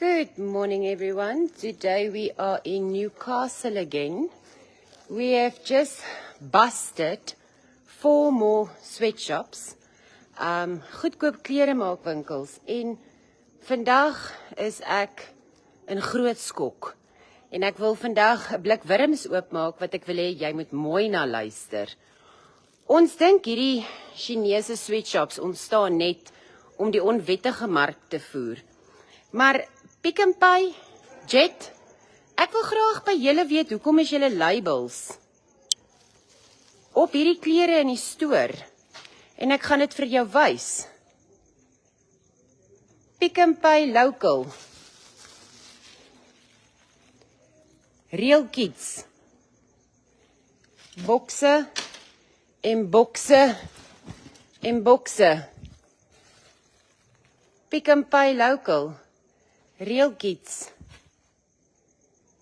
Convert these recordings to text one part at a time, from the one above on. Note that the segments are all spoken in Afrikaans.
Good morning, everyone. Today we are in Newcastle again. We have just busted 4 more sweatshops, goedkoop kleremaakwinkels. En vandag is ek in groot skok. En ek wil vandag 'n blik wurms oopmaak wat ek wil hê jy moet mooi na luister. Ons dink hierdie Chinese sweatshops ontstaan net om die onwettige mark te voer. Maar Pick n Pay, Jet, ek wil graag by julle weet, hoekom is julle labels op hierdie klere in die stoor? En ek gaan dit vir jou wys. Pick n Pay local. Real Kids. Bokse en bokse en bokse. Pick n Pay local. Real Kids.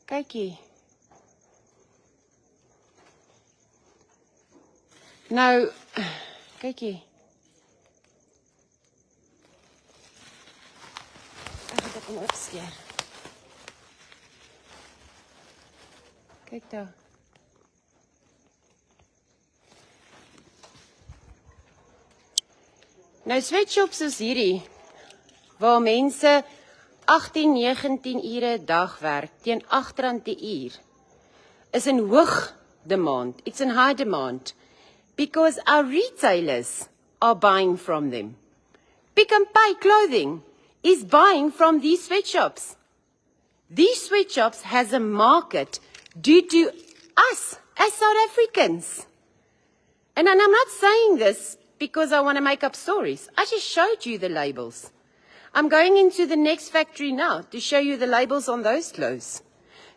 Kyk hier. Nou, kyk hier. Ek gaan dit hom opskeer. Kyk daar. Nou sweatshops is hierdie, waar mense 18-19 ure 'n dag werk, teen R8 die uur, is in hoog demand. It's in high demand, because our retailers are buying from them. Pick n Pay clothing is buying from these sweatshops. These sweatshops has a market due to us as South Africans. And I'm not saying this because I want to make up stories. I just showed you the labels. I'm going into the next factory now to show you the labels on those clothes.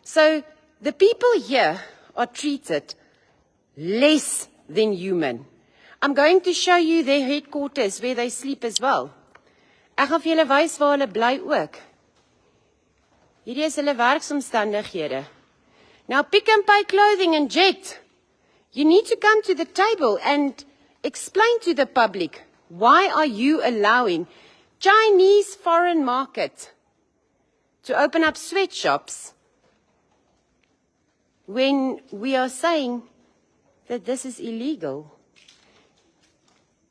So the people here are treated less than human. I'm going to show you their headquarters where they sleep as well. Ek gaan vir julle wys waar hulle bly ook. Hierdie is hulle werksomstandighede. Now Pick n Pay clothing and Jet, you need to come to the table and explain to the public, why are you allowing Chinese foreign market to open up sweatshops when we are saying that this is illegal?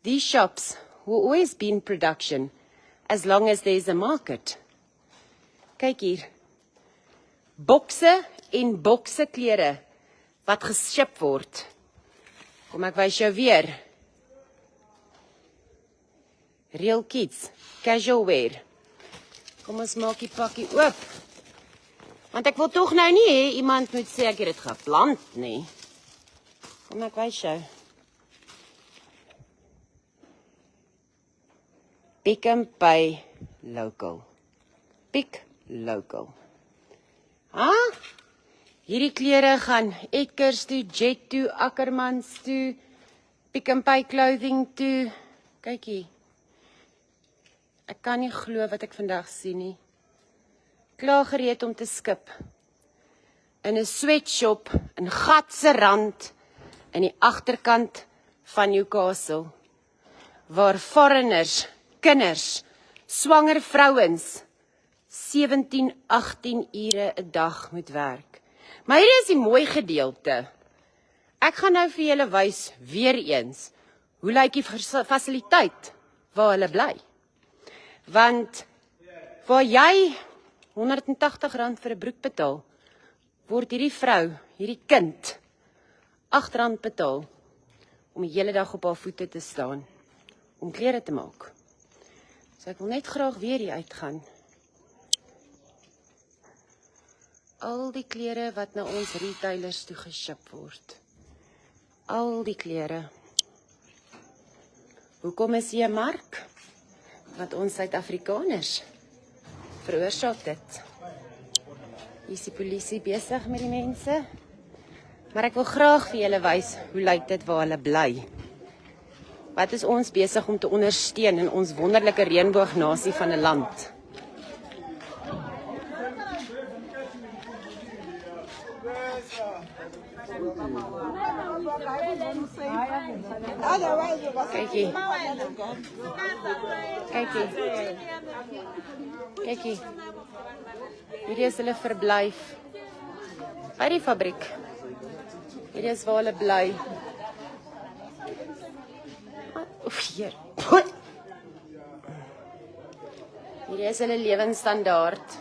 These shops will always be in production as long as there is a market. Kyk hier. Bokse en bokse klere wat geship word. Kom ek wys jou weer. Real Kids, casual wear. Kom ons maak die pakkie oop. Want ek wil tog nou nie hê iemand moet sê ek het dit geplant nie. Kom ek wys jou. Pick n Pay local. Pick local. Hierdie klere gaan Edgars toe, Jet toe, Ackermans toe, Pick n Pay clothing toe. Kyk hier. Ek kan nie glo wat ek vandag sien nie. Klaar gereed om te skip. In 'n sweatshop in Gatserand in die agterkant van Newcastle, waar foreigners, kinders, swanger vrouens 17-18 ure 'n dag moet werk. Maar hierdie is die mooi gedeelte. Ek gaan nou vir julle wys weer eens hoe lyk die fasiliteit waar hulle bly. Want waar jy R180 vir 'n broek betaal, word hierdie vrou, hierdie kind, R8 betaal om die hele dag op haar voete te staan, om klere te maak. So ek wil net graag weer hier uitgaan. Al die klere wat na ons retailers toe geship word. Al die klere. Hoekom is hier 'n mark? Want ons Suid-Afrikaners veroorsaak dit. Hier is die polisie besig met die mense. Maar ek wil graag vir julle wys hoe lyk dit waar hulle bly. Wat is ons besig om te ondersteun in ons wonderlike reënboognasie van 'n land? Kyk hier. Kyk hier. Kyk hier. Hierdie is hulle verblyf. By die fabriek. Hierdie is waar hulle bly. Oef, hier. Hierdie is hulle lewensstandaard.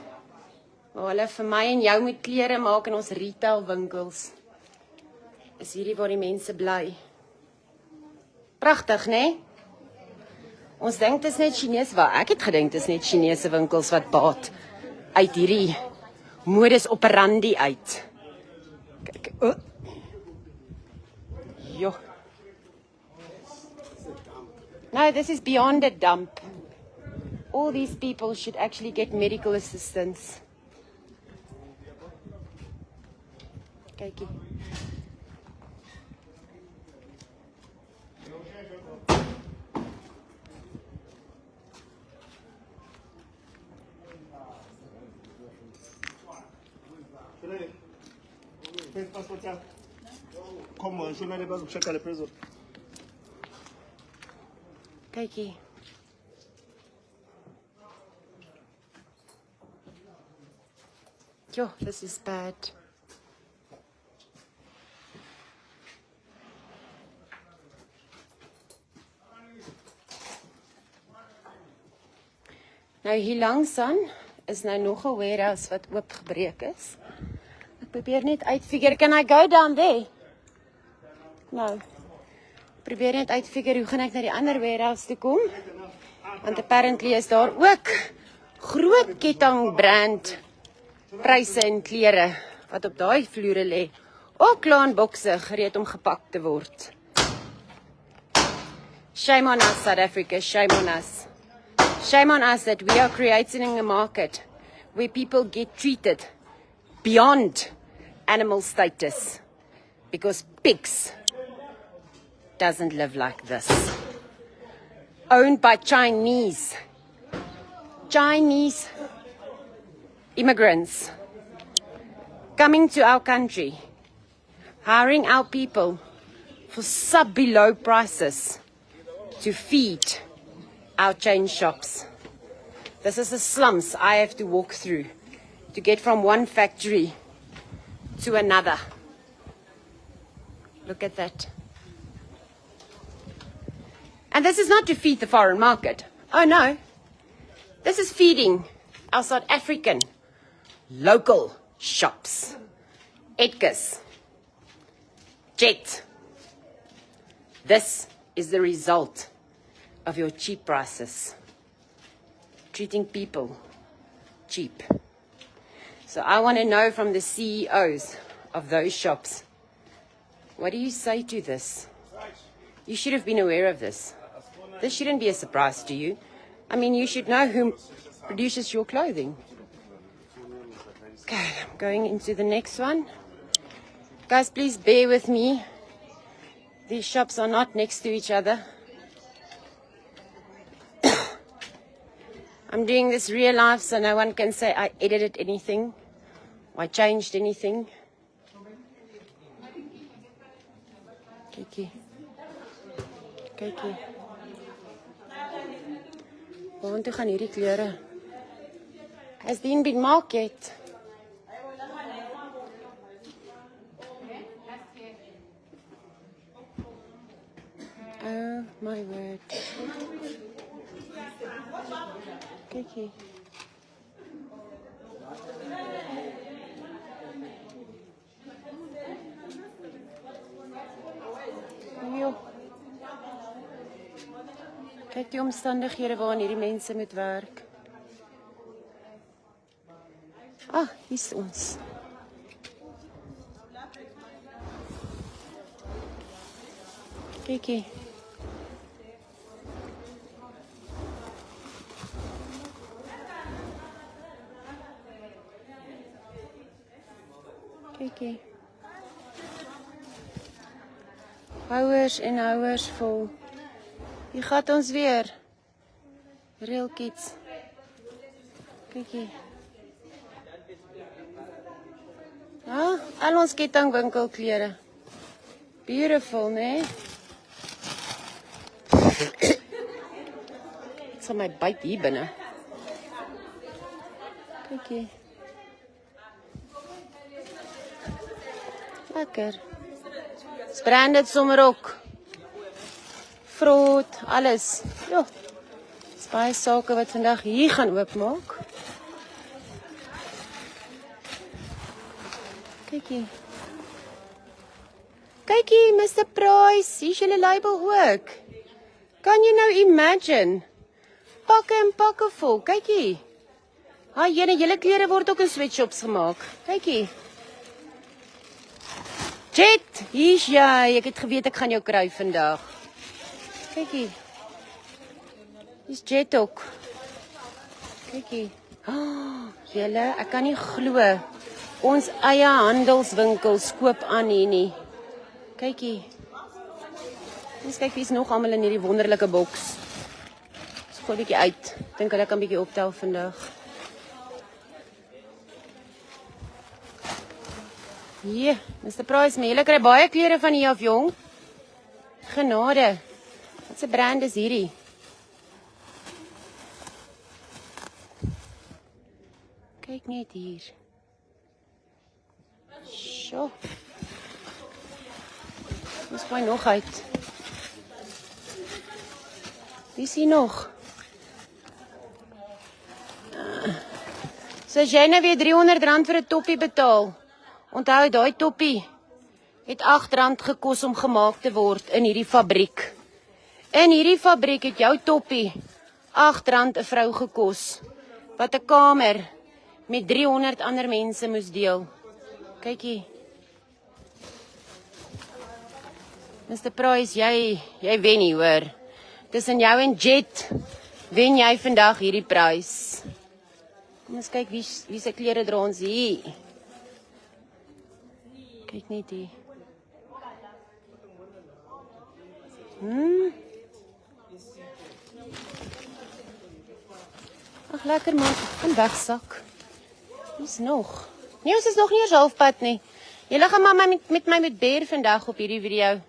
Waar hulle vir my en jou moet klere maak in ons retail winkels. Is hierdie waar die mense bly. Pragtig, né? Ons dink dit is net Chinese, ek het gedink dit is net Chinese winkels wat baat uit hierdie modus operandi uit. Kyk, Jo. No, this is beyond a dump. All these people should actually get medical assistance. Kykie. Kykie. Yo, this is bad. Nou hier langs aan is nou nog 'n warehouse wat oopgebreek is. Ek probeer net uitfigure, can I go down there? Nou. Probeer net uitfigure hoe gaan ek na die ander warehouse toe kom? Want apparently is daar ook groot ketting brand pryse en klere wat op daai vloere lê. Ook klaar in bokse gereed om gepak te word. Shame on us, South Africa, shame on us. Shame on us that we are creating a market where people get treated beyond animal status because pigs doesn't live like this. Owned by Chinese immigrants coming to our country, hiring our people for sub-below prices to feed our chain shops. This is the slums I have to walk through to get from one factory to another. Look at that. And this is not to feed the foreign market. Oh no. This is feeding our South African local shops. Edgar's, Jet. This is the result of your cheap prices. Treating people cheap. So I want to know from the CEOs of those shops, what do you say to this? You should have been aware of this. This shouldn't be a surprise to you. I mean, you should know who produces your clothing. Okay, I'm going into the next one. Guys, please bear with me. These shops are not next to each other. I'm doing this real life, so no one can say I edited anything or I changed anything. Kykie. Kykie. Waartoe gaan hierdie klere? Has Dean been market? Oh my word. Kykie. Kyk die omstandighede waarin hierdie mense moet werk. Ah, hier is ons. Kykie. Kykie. Houers en houers vol. Hier gaat ons weer. Real kids. Kykie. Ah, al ons kettingwinkelklere. Beautiful, né? Dit sal my byt hier binne. Kykie. Lekker. Ons brand dit sommer ook. Vrot, alles. Ja. Dis baie sake wat vandag hier gaan oopmaak. Kykie. Kykie, Mr. Price, hier is julle label ook. Kan jy nou imagine? Pakke en pakke vol, kykie. Julle klere word ook in sweatshops gemaak. Kykie. Jet, hier is jy. Ek het geweet ek gaan jou kry vandag. Kykie. Hier is Jet ook. Kykie. Julle, ek kan nie glo. Ons eie handelswinkels koop aan hier nie. Kykie. Ons kyk wie is nog almal in hierdie wonderlike boks. Ons gooi 'n bietjie uit. Dink hulle kan 'n bietjie optel vandag. Hier, Mr. Price, maar julle kry baie klere van hier af, jong. Genade. Wat 'n brand is hierdie? Kyk net hier. Sjoe. Dis mooi nog uit. Wie is hier nog? So as jy nou weer R300 vir 'n toppie betaal. Onthou, daai toppie het R8 gekos om gemaak te word in hierdie fabriek. In hierdie fabriek het jou toppie R8 'n vrou gekos, wat 'n kamer met 300 ander mense moes deel. Kykie. Mr. Price, jy wen nie, hoor. Tussen jou en Jet wen jy vandag hierdie prys. Kom ons kyk wie se klere dra ons hier. Kyk net hier. Ag, lekker man, en wegsak. Wie's nog? Nee, ons is nog nie eens halfpad nie. Julle gaan maar met my met beer vandag op hierdie video.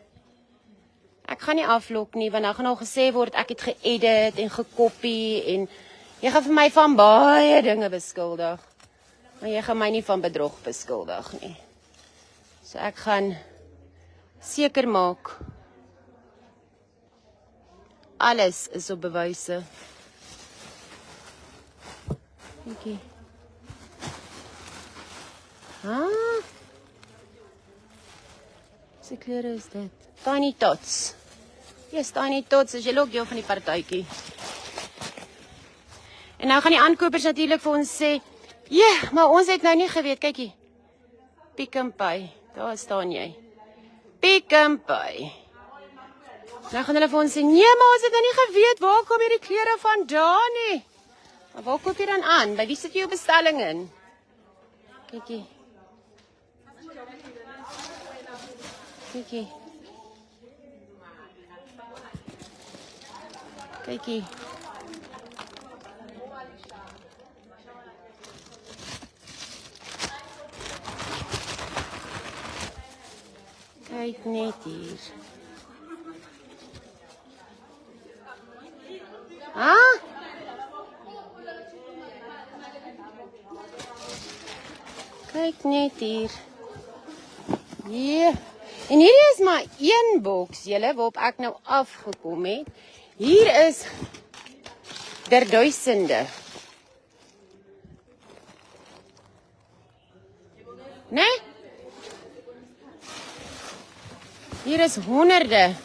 Ek gaan nie aflok nie, want dan gaan al gesê word ek het geëdit en gekopie en jy gaan vir my van baie dinge beskuldig. Maar jy gaan my nie van bedrog beskuldig nie. So ek gaan seker maak alles is op bewyse. Dankie. Wat se klere is dit? Tiny Tots. Yes, Tiny Tots, is jy ook deel van die partytjie. En nou gaan die aankopers natuurlik vir ons sê, ja, maar ons het nou nie geweet, kykie. Pick n Pay, daar staan jy. Pick n Pay. Nou gaan hulle vir ons sê, nee, maar ons het nou nie geweet, waar kom hierdie klere vandaan nie? Maar waar koop jy dan aan? By wie sit jy jou bestelling in? Kykie. Kykie. Kykie. Kyk net hier. Kyk net hier. Ja. En hierdie is maar een boks, julle, waarop ek nou afgekom het. Hier is duisende. Nee? Hier is honderde.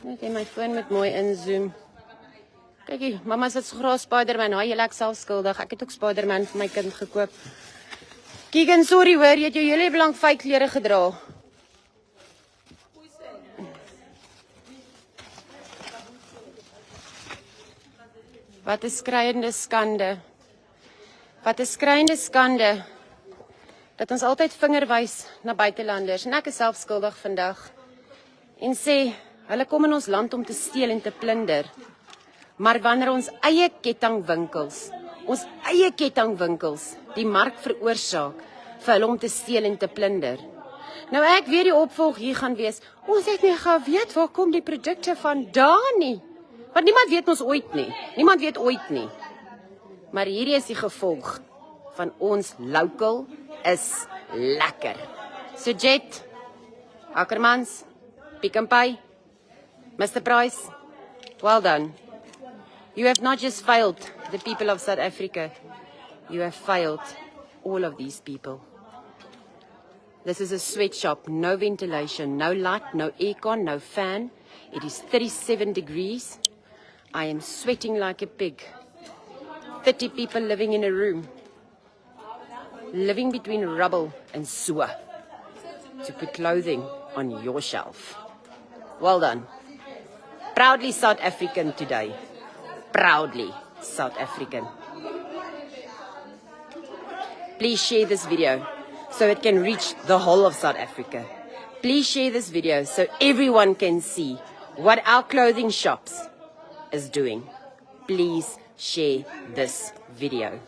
Net in my foon met mooi inzoom. Kykie, mama sit so graag Spider-Man. Julle ek self skuldig. Ek het ook Spider-Man vir my kind gekoop. Keegan, sorry hoor, jy het jou hele lang fake klere gedra. Wat 'n skreiende skande. Wat 'n skreiende skande. Dat ons altyd vinger wys na buitelanders. En ek is self skuldig vandag. En sê, hulle kom in ons land om te steel en te plunder. Maar wanneer ons eie kettingwinkels die mark veroorsaak vir hulle om te steel en te plunder. Nou ek weet die opvolg hier gaan wees. Ons het nie geweet waar kom die produkte vandaan nie. Want niemand weet ons ooit nie. Niemand weet ooit nie. Maar hierdie is die gevolg van ons local is lekker. So Jet, Ackermans, Pick n Pay, Mr. Price, well done. You have not just failed the people of South Africa, you have failed all of these people. This is a sweatshop, no ventilation, no light, no aircon, no fan. It is 37 degrees. I am sweating like a pig. 30 people living in a room, living between rubble and sewer to put clothing on your shelf. Well done. Proudly South African today. Proudly South African. Please share this video so it can reach the whole of South Africa. Please share this video so everyone can see what our clothing shops is doing. Please share this video.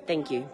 Thank you.